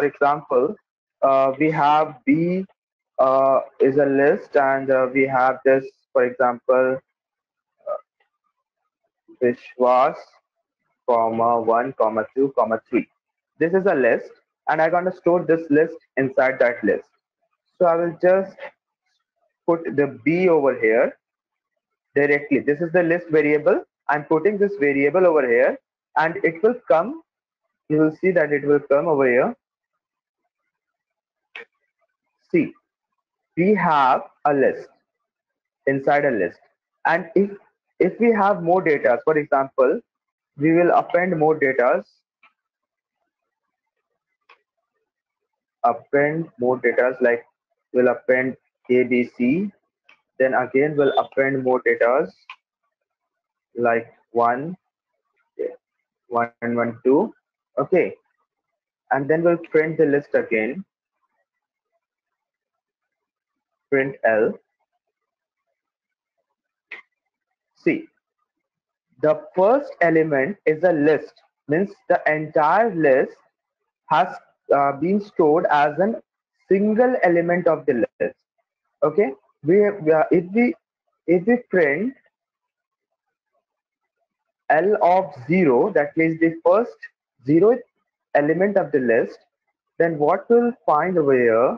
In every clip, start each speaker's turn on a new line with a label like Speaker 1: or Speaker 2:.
Speaker 1: For example, we have B is a list, and we have this, for example, Vishwas, comma 1, comma 2, comma 3. This is a list, and I'm going to store this list inside that list. So I will just put the B over here directly. This is the list variable. I'm putting this variable over here, and it will come. You will see that it will come over here. See, we have a list inside a list, and if we have more data, for example, we will append more data, like we'll append ABC, then again we'll append more data like 1, 1, 1, 2. Okay, and then we'll print the list again, print L. See, the first element is a list, means the entire list has been stored as a single element of the list. Okay, if we print L of 0, that means the first 0th element of the list, then what we'll find over here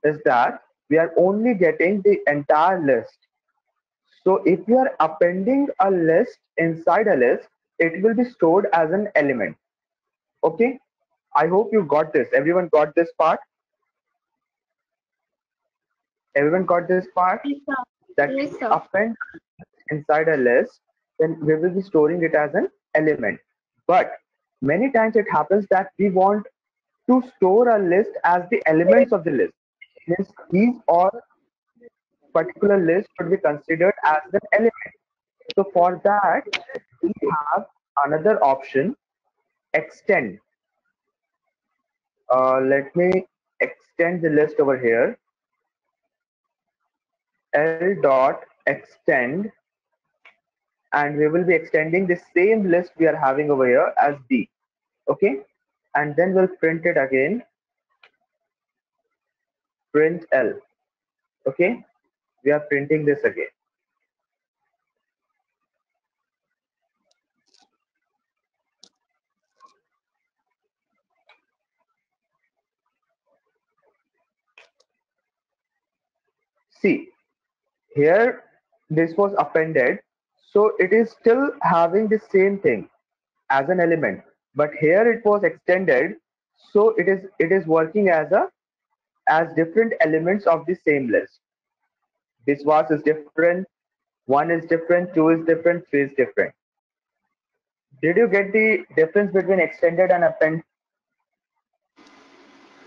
Speaker 1: is that we are only getting the entire list. So if we are appending a list inside a list, it will be stored as an element. Okay, I hope you got this. Everyone got this part? Everyone got this part?
Speaker 2: Yes, sir.
Speaker 1: That
Speaker 2: Yes,
Speaker 1: we
Speaker 2: sir.
Speaker 1: append inside a list, then we will be storing it as an element. But many times it happens that we want to store a list as the elements of the list. Means these all particular list should be considered as an element. So for that, we have another option, extend. Let me extend the list over here. L dot extend, and we will be extending the same list we are having over here as B. Okay, and then we'll print it again, print L. Okay, we are printing this again. See, here this was appended, so it is still having the same thing as an element, but here it was extended, so it is working as different elements of the same list. This was is different, 1 is different, 2 is different, 3 is different. Did you get the difference between extended and append?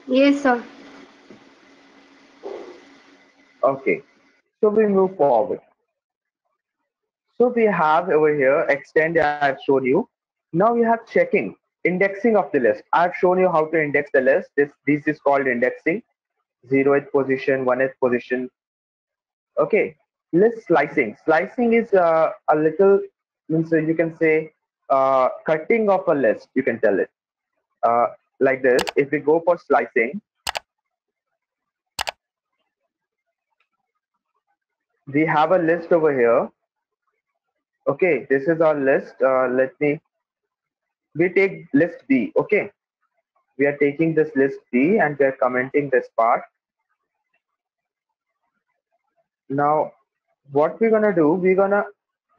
Speaker 2: Yes, sir.
Speaker 1: Okay, so we move forward. So we have over here extend, I have shown you. Now we have checking, indexing of the list. I have shown you how to index the list. This is called indexing. 0th position, 1th position. Okay, list slicing. Slicing is a little, means you can say cutting of a list. You can tell it like this. If we go for slicing, we have a list over here. Okay, this is our list. We take list B. Okay, we are taking this list B and we are commenting this part. Now, what we're gonna do, we're gonna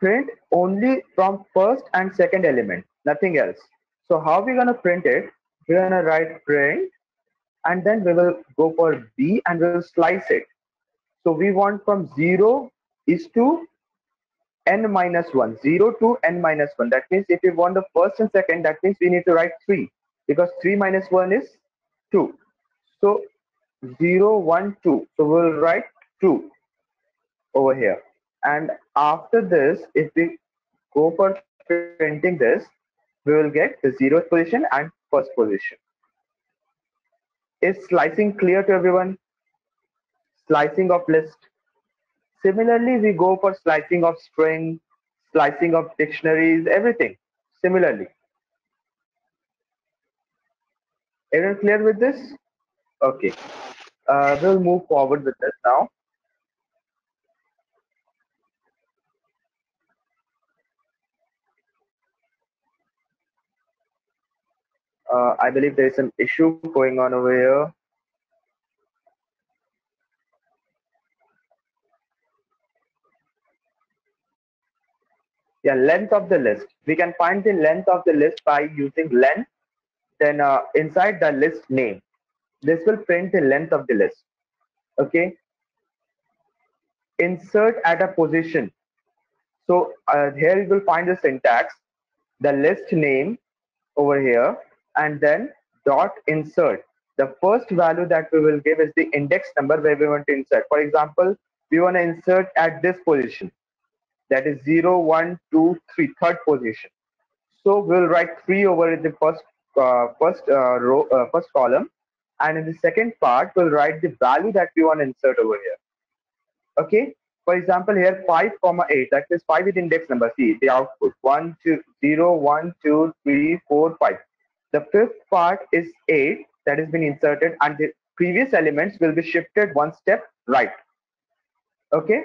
Speaker 1: print only from first and second element, nothing else. So how we're gonna print it? We're gonna write print, and then we will go for B and we'll slice it. So we want from 0 is to n minus 1, 0 to n minus 1. That means if we want the first and second, that means we need to write 3, because 3 minus 1 is 2. So 0, 1, 2. So we'll write 2 over here. And after this, if we go for printing this, we will get the 0th position and first position. Is slicing clear to everyone? Slicing of list. Similarly, we go for slicing of string, slicing of dictionaries, everything. Similarly. Everyone clear with this? Okay. We'll move forward with this now. I believe there is some issue going on over here. Yeah, length of the list. We can find the length of the list by using len. Then inside the list name, this will print the length of the list. Okay. Insert at a position. So here you will find the syntax, the list name over here, and then dot insert. The first value that we will give is the index number where we want to insert. For example, we want to insert at this position, that is 0, 1, 2, 3, third position. So we'll write 3 over in the first column, and in the second part we'll write the value that we want to insert over here. Okay. For example, here 5 comma 8, that is 5 with index number. See the output 1 2 0 1 2 3 4 5. The fifth part is 8 that has been inserted, and the previous elements will be shifted one step right. Okay.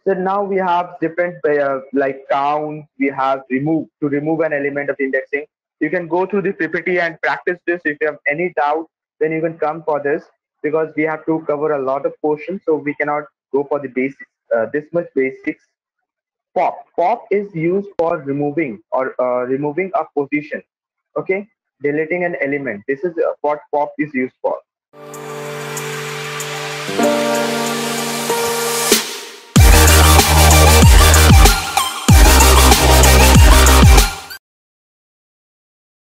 Speaker 1: So now we have different like count. We have remove, to remove an element of indexing. You can go through the PPT and practice this. If you have any doubt, then you can come for this, because we have to cover a lot of portions, so we cannot go for the basics. This much basics. Pop is used for removing or removing a position. Okay, deleting an element. This is what pop is used for.